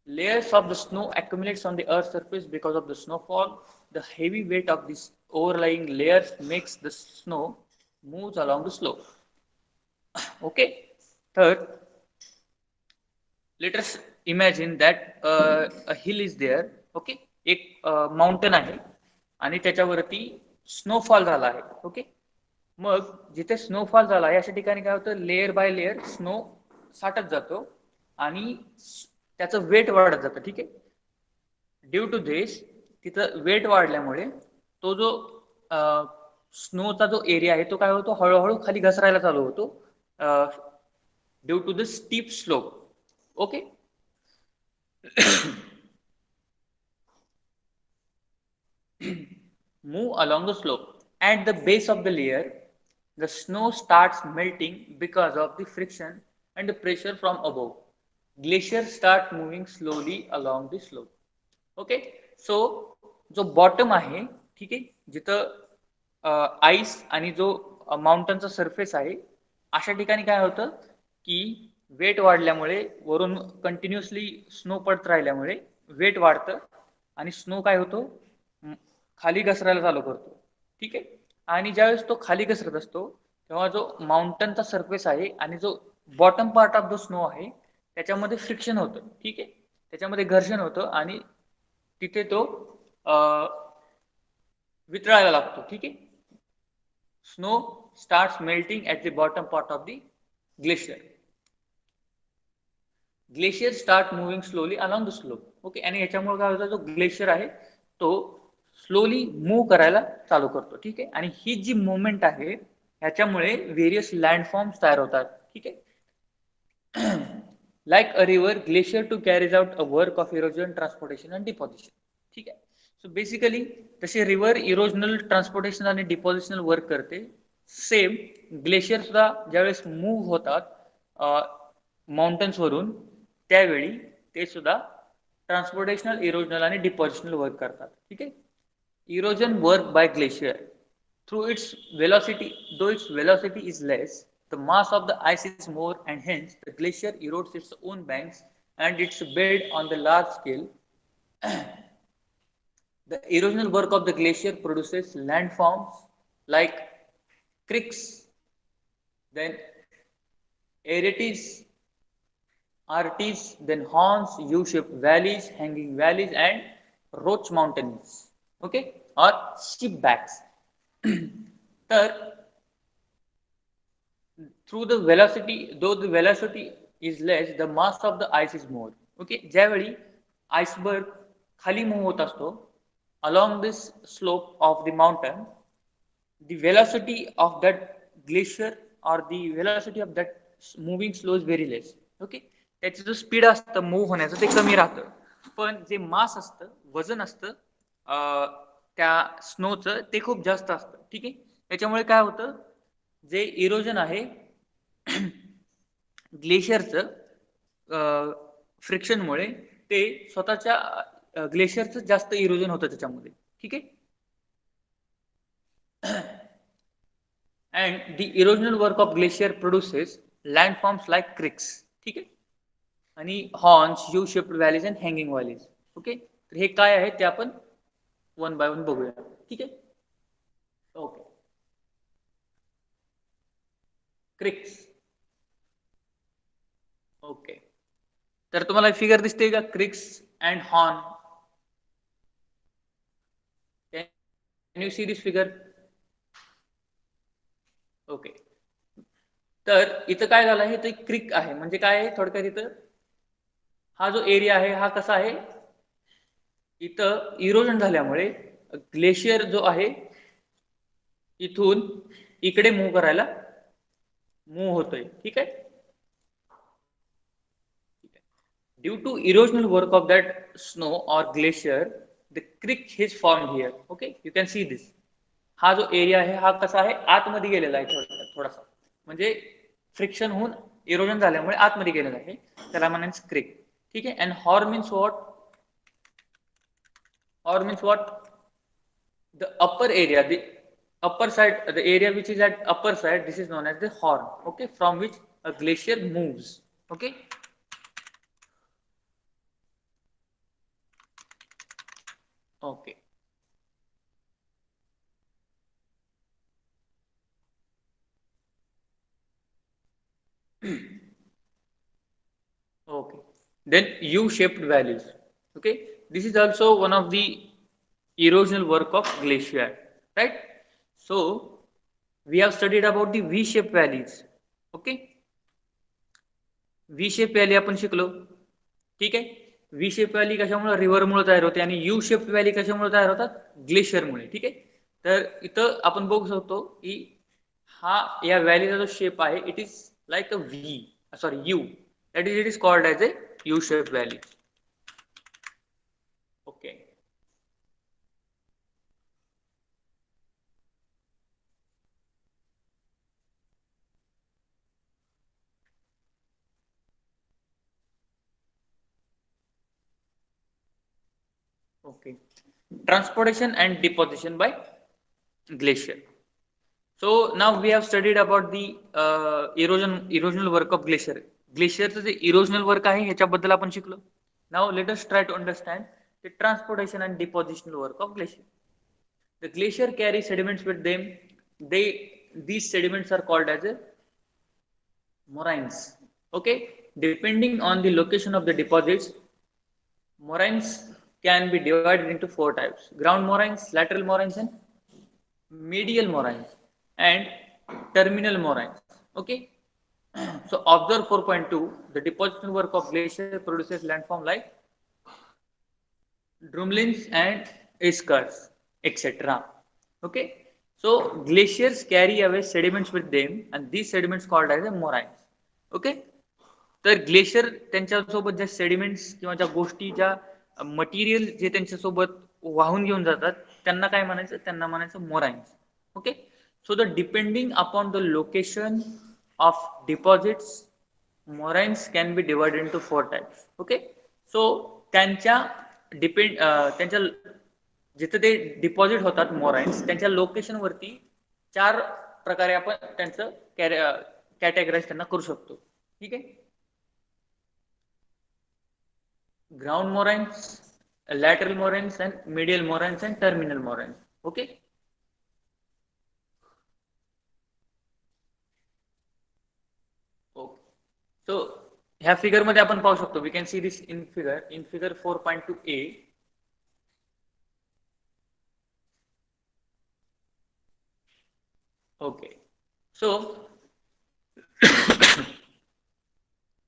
Layers of the snow accumulates on the earth's surface because of the snowfall. The heavy weight of these overlying layers makes the snow moves along the slope. Okay. Third, let us imagine that a hill is there. Okay. एक mountain आहे आणि त्याच्यावरती snowfall झाला आहे. Okay. मग जिथे snowfall झाला आहे अशा ठिकाणी काय होतं? लेयर बाय लेयर स्नो साठत जातो आणि त्याचं वेट वाढत जातं. ठीक आहे. ड्यू टू दिस तिथं वेट वाढल्यामुळे तो जो स्नोचा जो एरिया आहे तो काय होतो? हळूहळू खाली घसरायला चालू होतो due to the steep slope. Okay. Move along the slope. At the base of the layer, the snow starts melting because of the friction and the pressure from above. Glaciers start moving slowly along the slope. Okay. So जो bottom आहे, ठीक आहे, जिथं ice आणि जो माउंटनचा surface आहे अशा ठिकाणी काय होतं की वेट वाढल्यामुळे वरून कंटिन्युअसली स्नो पडत राहिल्यामुळे वेट वाढतं आणि स्नो काय होतो? खाली घसरायला चालू करतो. ठीक आहे. आणि ज्यावेळेस तो खाली घसरत असतो तेव्हा जो माउंटनचा सरफेस आहे आणि जो bottom part of the snow आहे त्याच्यामध्ये फ्रिक्शन होतं. ठीक आहे. त्याच्यामध्ये घर्षण होतं आणि तिथे तो वितळायला लागतो. ठीक आहे. Snow starts melting at the bottom part of the glacier. Glacier start moving slowly along the slope. Okay. आणि याच्यामुळे काय होतं? जो ग्लेशियर आहे तो स्लोली मूव्ह करायला चालू करतो. ठीक आहे. आणि ही जी मुवमेंट आहे ह्याच्यामुळे व्हेरियस लँडफॉर्म्स तयार होतात. ठीक आहे. like a river, glacier to carries out a work of erosion, transportation and deposition. ठीक आहे. सो बेसिकली तसे रिव्हर इरोजनल, ट्रान्सपोर्टेशन आणि डिपॉझिशनल वर्क करते. सेम ग्लेशियर सुद्धा ज्यावेळेस मूव्ह होतात माउंटन्स वरून त्यावेळी ते सुद्धा ट्रान्सपोर्टेशनल, इरोजनल आणि डिपॉझिशनल वर्क करतात. ठीक आहे. Erosion work by glacier through its velocity, though its velocity is less, the mass of the ice is more, and hence the glacier erodes its own banks and its bed on the large scale. The erosional work of the glacier produces landforms like creeks, then arities, artes, then horns, U-shaped valleys, hanging valleys, and roach mountains. Okay, or shipbacks. तर through the velocity, though the velocity is less, the mass of the ice is more. Okay. ज्यावेळी iceberg खाली move होत असतो along this slope of the mountain, the velocity of that glacier or the velocity of that moving slow is very less. Okay. त्याचं जो speed असतं move होण्याचं ते कमी राहतं, पण जे मास असतं, वजन असतं त्या स्नोचं ते खूप जास्त असतं. ठीक आहे. त्याच्यामुळे काय होतं, जे इरोजन आहे ग्लेशियरचं फ्रिक्शनमुळे ते स्वतःच्या ग्लेशियरचं जास्त इरोजन होतं त्याच्यामध्ये. ठीक आहे. And the erosional work of glacier produces landforms like cirques. ठीक आहे. आणि horns, U shaped valleys and hanging valleys. Okay. तर हे काय आहे ते आपण वन बाय वन बघूया. ठीक आहे. ओके. क्रिक्स. ओके. तर तुम्हाला फिगर दिसते का, Crick's and horn? Can you C this figure? Okay. तर इथं काय झालं आहे, ते क्रिक आहे म्हणजे काय आहे थोडक्यात, इथं हा जो एरिया आहे हा कसा आहे, इथं इरोजन झाल्यामुळे ग्लेशियर जो आहे इथून इकडे मूव्ह करायला मूव्ह होतोय. ठीक आहे. Due to erosional work of that snow or glacier, the creek is formed here. Okay, you can see this. हा जो एरिया आहे हा कसा आहे, आतमध्ये गेलेला आहे थोडासा, म्हणजे फ्रिक्शन होऊन इरोजन झाल्यामुळे आतमध्ये गेलेला आहे, त्याला म्हणायचं क्रिक. ठीक आहे. And horn means what? Horn means what? The upper area, the upper side, the area which is at upper side, this is known as the horn. Okay, from which a glacier moves. Okay. Okay. Okay. Then U-shaped valleys. Okay. This is also one of the erosional work of glacier, right? So we have studied about the V-shaped valleys. Okay. V-shaped valley आपण शिकलो. ठीक आहे. V shape valley कशामुळे, रिव्हरमुळे तयार होते, आणि U shape valley कशामुळे तयार होतात, ग्लेशियरमुळे. ठीक आहे. तर इथं आपण बघू शकतो की हा या व्हॅलीचा जो शेप आहे, it is like a V, sorry you, that is it is called as A U shape valley. Okay. Okay. Transportation and deposition by glacier. So now we have studied about the erosional work of glacier. ग्लेशियरचं जे erosional work आहे ह्याच्याबद्दल आपण शिकलो. Now let us try to understand the transportation and depositional work of glacier. The glacier carry sediments with them. These sediments are called as a moraines. Okay, depending on the location of the deposits, moraines can be divided into four types: ground moraines, lateral moraines, and medial moraines, and terminal moraines. Okay. So observe 4.2. The depositional work of glacier produces landform like drumlins and eskers, etc. Okay. So glaciers carry away sediments with them, and these sediments called as a moraines. Okay. तर glacier त्यांच्यासोबत ज्या sediments किंवा ज्या गोष्टी, ज्या material जे त्यांच्यासोबत वाहून घेऊन जातात, त्यांना काय म्हणायचं, त्यांना म्हणायचं moraines. Okay. So the depending upon the location of deposits, moraines can be divided into four types. Okay. So त्यांच्या त्यांच्या जिथे ते डिपॉझिट होतात मोराइन्स, त्यांच्या लोकेशन वरती चार प्रकारे आपण त्यांचं कॅटेगराईज त्यांना करू शकतो. ठीक आहे. Ground moraines, lateral moraines, and medial moraines, and terminal moraines. Okay. Okay. So ह्या फिगर मध्ये आपण पाहू शकतो, we can see this in figure 4.2a. Okay. So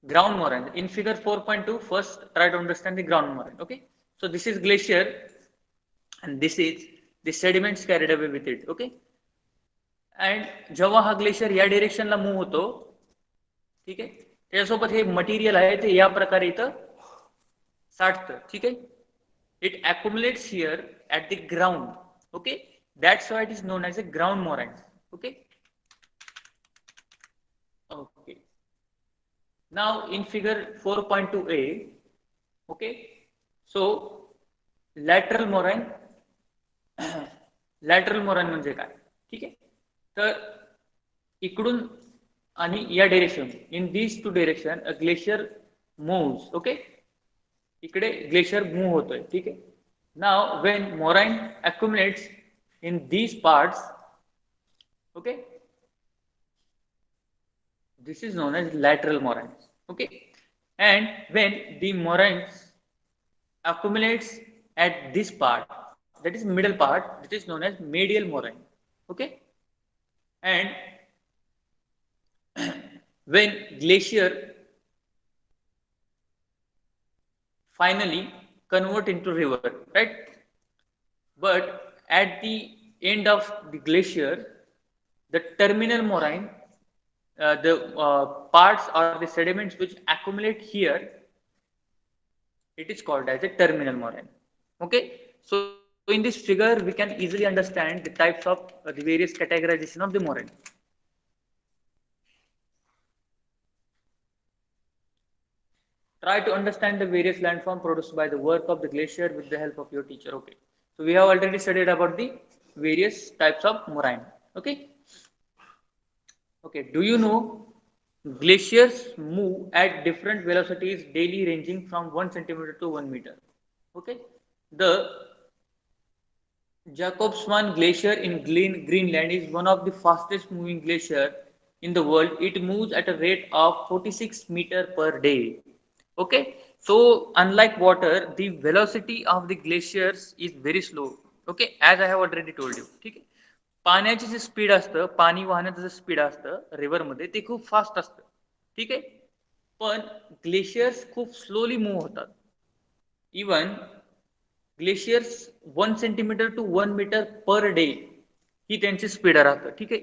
ground moraine in figure 4.2, first try to understand the ground moraine. Okay. So this is glacier, and this is the sediments carried away with it. Okay. And जेव्हा हा glacier या डिरेक्शनला move होतो, ठीक आहे, त्याच्यासोबत हे material आहे ते या प्रकारे इथं साठतं. ठीक आहे. It accumulates here at the ground. Okay, that's why it is known as a ground moraines. Okay. Okay, now in figure 4.2a, okay, so lateral moraine lateral moraine म्हणजे काय, ठीक आहे. तर इकडून आणि या direction, in these two direction a glacier moves. Okay, इकडे glacier move होतोय, ठीक आहे. Now when moraine accumulates in these parts, okay, this is known as lateral moraines. Okay, and when the moraines accumulates at this part, that is middle part, that is known as medial moraine. Okay, and when glacier finally convert into river, right, but at the end of the glacier, the terminal moraine, the parts or the sediments which accumulate here, it is called as a terminal moraine. Okay, so in this figure we can easily understand the types of the various categorization of the moraine. Try to understand the various landform produced by the work of the glacier with the help of your teacher. Okay, so we have already studied about the various types of moraine. Okay, okay, do you know glaciers move at different velocities daily, ranging from 1 centimeter to 1 meter. Okay, the Jacobsman Glacier in Greenland is one of the fastest moving glacier in the world. It moves at a rate of 46 meter per day. Okay, so unlike water, the velocity of the glaciers is very slow. Okay, as I have already told you. ठीक आहे, पाण्याचे जे speed असतं, पाणी वाहण्याचं जे speed असतं रिव्हरमध्ये, ते खूप fast असतं. ठीक आहे, पण ग्लेशियर्स खूप स्लोली मूव्ह होतात. Even glaciers 1 centimetre to 1 metre per day ही त्यांची स्पीड राहतं. ठीक आहे,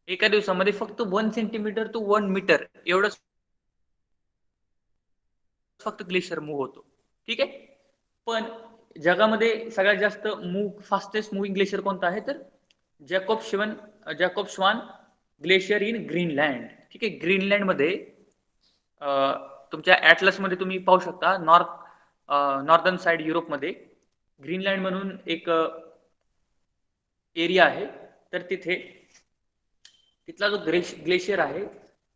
एका दिवसामध्ये फक्त 1 सेंटीमीटर टू 1 मीटर एवढंच फक्त ग्लेशियर मूव्ह होतो. ठीक आहे, पण जगामध्ये सगळ्यात जास्त फास्टेस्ट मूव्हिंग ग्लेशियर कोणता आहे, तर जॅकोब श्वान ग्लेशियर इन ग्रीनलँड. ठीक आहे, ग्रीनलँड मध्ये तुमच्या ॲटलस मध्ये तुम्ही पाहू शकता, नॉर्दर्न साइड युरोपमध्ये ग्रीनलँड म्हणून एक एरिया आहे. तर तिथला जो ग्लेशियर आहे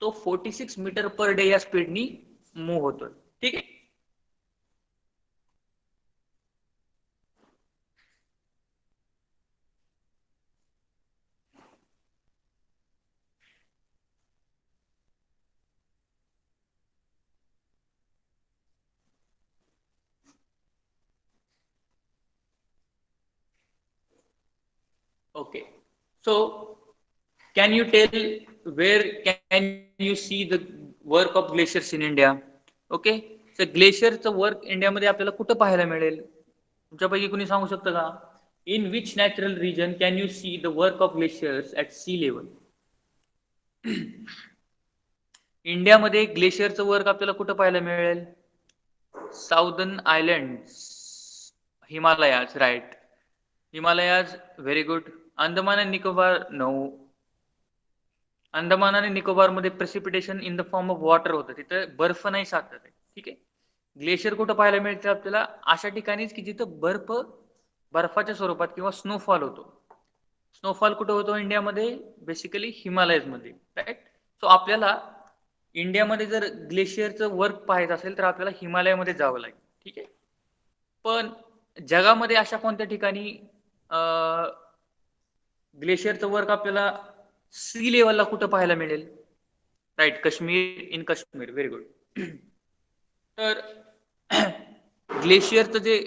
तो 46 मीटर पर डे या स्पीडनी मूव्ह होतोय. ठीक आहे, okay, so can you tell where can you see the work of glaciers in India? Okay, so ग्लेशियरचं वर्क इंडियामध्ये आपल्याला कुठं पाहायला मिळेल? तुमच्यापैकी कुणी सांगू शकतं का? In which natural region can you see the work of glaciers at sea level? इंडियामध्ये ग्लेशियरचं वर्क आपल्याला कुठं पाहायला मिळेल? Southern island, Himalayas, right. Himalayas, very good. Andaman and Nicobar, no. Andaman आणि निकोबार मध्ये precipitation in the form of water होतं, तिथं बर्फ नाही साचत आहे. ठीक आहे, ग्लेशियर कुठं पाहायला मिळते आपल्याला? अशा ठिकाणीच की जिथं बर्फाच्या स्वरूपात किंवा स्नोफॉल होतो. स्नोफॉल कुठं होतो इंडियामध्ये? बेसिकली हिमालयज मध्ये, राईट. सो आपल्याला इंडियामध्ये जर ग्लेशियरचं वर्क पाहायचं असेल तर आपल्याला हिमालयामध्ये जावं लागेल. ठीक आहे, पण जगामध्ये अशा कोणत्या ठिकाणी ग्लेशियरचं वर्क आपल्याला सी लेवलला कुठं पाहायला मिळेल? राईट, काश्मीर, इन काश्मीर, व्हेरी गुड. तर ग्लेशियरचं जे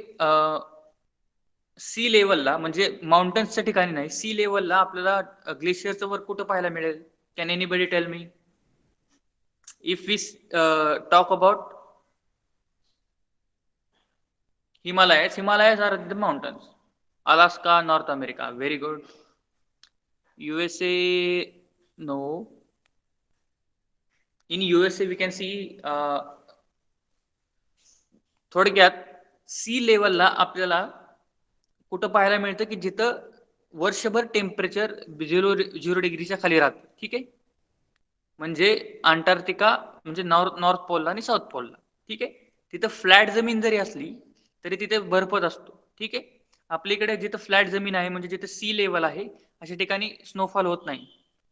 सी लेवलला म्हणजे माउंटन्सच्या ठिकाणी नाही, सी लेवलला आपल्याला ग्लेशियरचं वर्क कुठं पाहायला मिळेल? Can anybody tell me? If we talk about Himalayas are the mountains. Alaska, North America, very good. USA, no. In USA we can see थोडक्यात सी लेवलला आपल्याला कुठं पाहायला मिळतं की जिथं वर्षभर टेम्परेचर 0 डिग्रीच्या खाली राहतं. ठीक आहे. म्हणजे अंटार्क्टिका म्हणजे नॉर्थ पोलला आणि साऊथ पोलला. ठीक आहे. तिथं फ्लॅट जमीन जरी असली तरी तिथे बर्फच असतो. ठीक आहे. आपल्याकडे जिथं फ्लॅट जमीन आहे म्हणजे जिथं सी लेवल आहे अशा ठिकाणी स्नोफॉल होत नाही.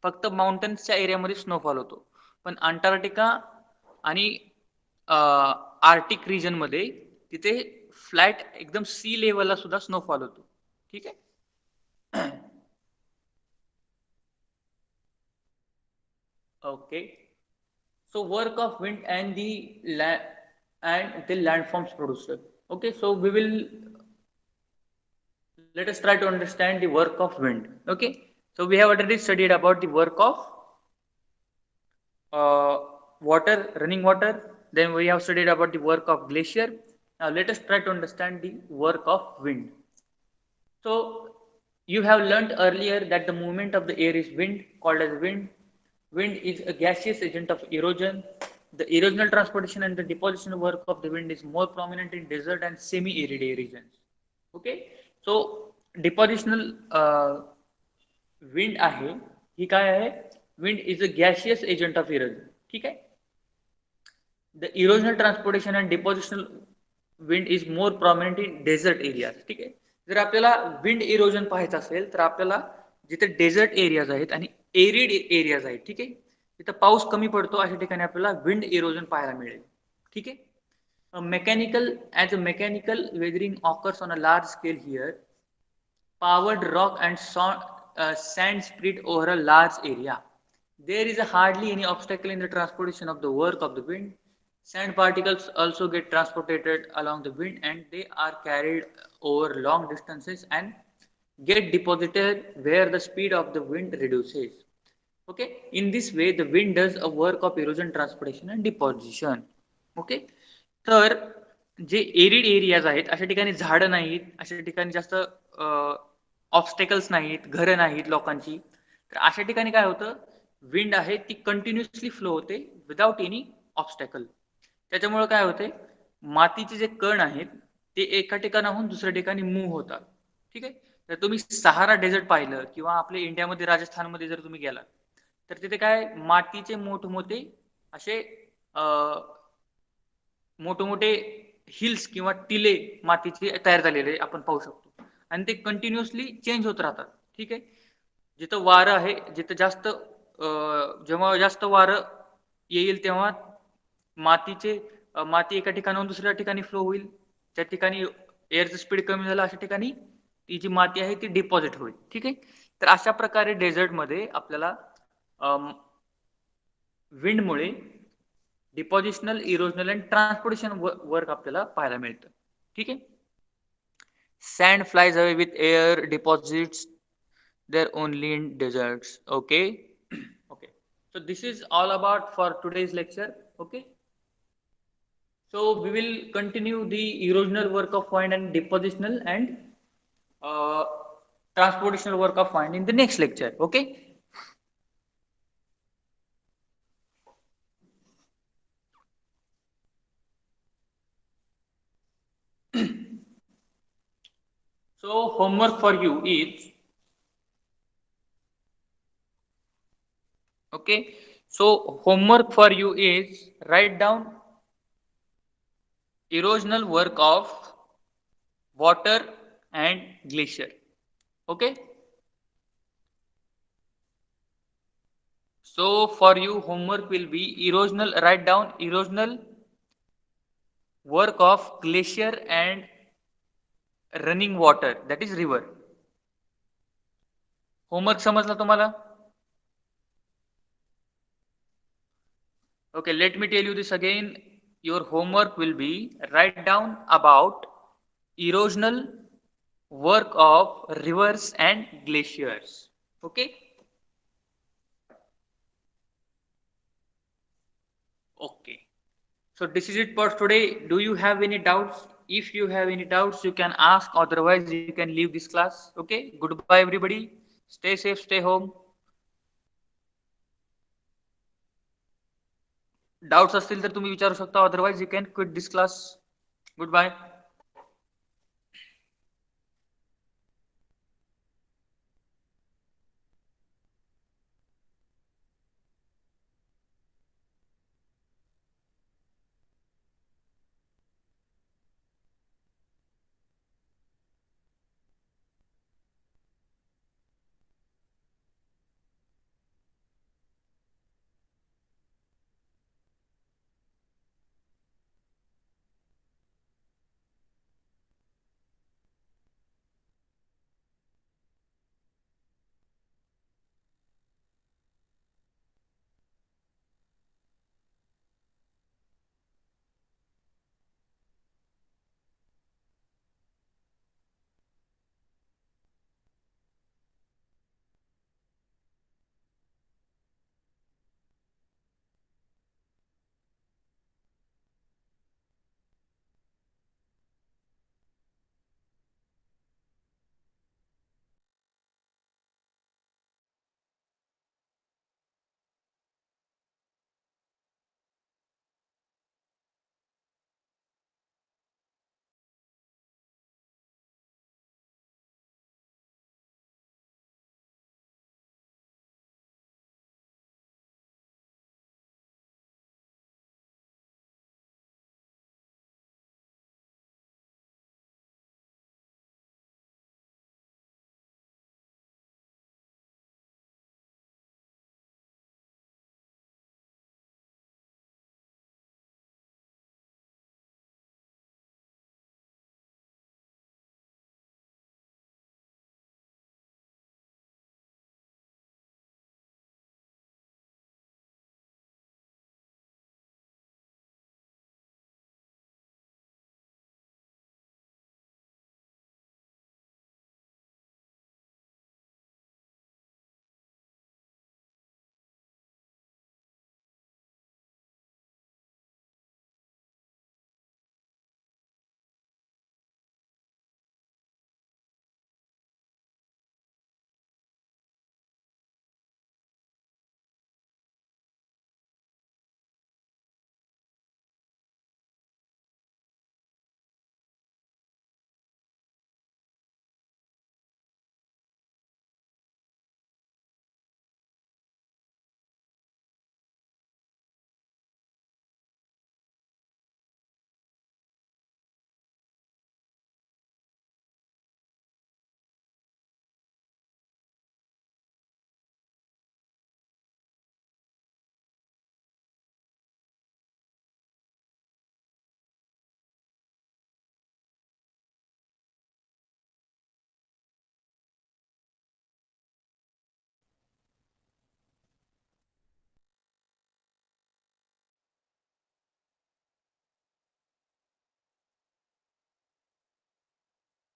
फक्त माउंटन्सच्या एरियामध्ये स्नोफॉल होतो. पण अंटार्क्टिका आणि आर्टिक रिजन मध्ये तिथे फ्लॅट एकदम सी लेवलला सुद्धा स्नोफॉल होतो. ठीक आहे. Okay. So work of wind and the landforms producer. Okay, so we will let us try to understand the work of wind. Okay, so we have already studied about the work of uh, water, running water. Then we have studied about the work of glacier. Now let us try to understand the work of wind. So you have learnt earlier that the movement of the air is wind, called as wind. Wind is a gaseous agent of erosion. The erosional transportation and the deposition work of the wind is more prominent in desert and semi-arid regions. Okay, so depositional wind आहे ही काय आहे wind is a gaseous agent of erosion ठीक आहे the erosional transportation and depositional wind is more prominent in desert areas ठीक आहे जर आपल्याला विंड इरोजन पाहायचं असेल तर आपल्याला जिथे डेझर्ट एरियाज आहेत आणि एरिड एरियाज आहेत ठीक आहे तिथं पाऊस कमी पडतो अशा ठिकाणी आपल्याला विंड इरोजन पाहायला मिळेल ठीक आहे as a mechanical weathering occurs on a large scale here powered rock and sand spread over a large area. There is hardly any obstacle in the transportation of the work of the wind. Sand particles also get transported along the wind and they are carried over long distances and get deposited where the speed of the wind reduces. Okay, in this way the wind does a work of erosion transportation and deposition. Okay, तर जे arid areas आहेत अशा ठिकाणी झाडं नाहीत अशा ठिकाणी जास्त obstacles नाहीत घरं नाहीत लोकांची तर अशा ठिकाणी काय होतं विंड आहे ती कंटिन्युअसली फ्लो होते विदाउट एनी ऑब्स्टेकल त्याच्यामुळे काय होते मातीचे जे कण आहेत ते एका ठिकाणाहून दुसऱ्या ठिकाणी मूव्ह होतात ठीक आहे तर तुम्ही सहारा डेझर्ट पाहिलं किंवा आपल्या इंडियामध्ये राजस्थानमध्ये जर तुम्ही गेला तर तिथे काय मातीचे मोठमोठे असे मोठमोठे हिल्स किंवा टिले मातीचे तयार झालेले आपण पाहू शकतो आणि ते कंटिन्युअसली चेंज होत राहतात ठीक आहे जिथं वारं आहे जिथं जास्त जेव्हा जास्त वारं येईल तेव्हा मातीचे माती एका ठिकाणाहून दुसऱ्या ठिकाणी फ्लो होईल त्या ठिकाणी एअरचं स्पीड कमी झालं अशा ठिकाणी ती जी माती आहे ती डिपॉझिट होईल ठीक आहे तर अशा प्रकारे डेझर्टमध्ये आपल्याला विंडमुळे डिपॉझिशनल इरोजनल अँड ट्रान्सपोर्टेशन वर्क आपल्याला पाहायला मिळतं ठीक आहे sand flies away with air deposits there only in deserts okay okay so this is all about for today's lecture okay so we will continue the erosional work of wind and depositional and transportational work of wind in the next lecture okay so homework for you is okay so homework for you is write down erosional work of water and glacier okay so for you homework will be erosional write down erosional work of glacier and running water that is river homework समजला तुम्हाला okay let me tell you this again your homework will be write down about erosional work of rivers and glaciers okay okay so this is it for today do you have any doubts if you have any doubts you can ask otherwise you can leave this class okay goodbye everybody stay safe stay home doubts असतील तर तुम्ही विचारू शकता otherwise you can quit this class good bye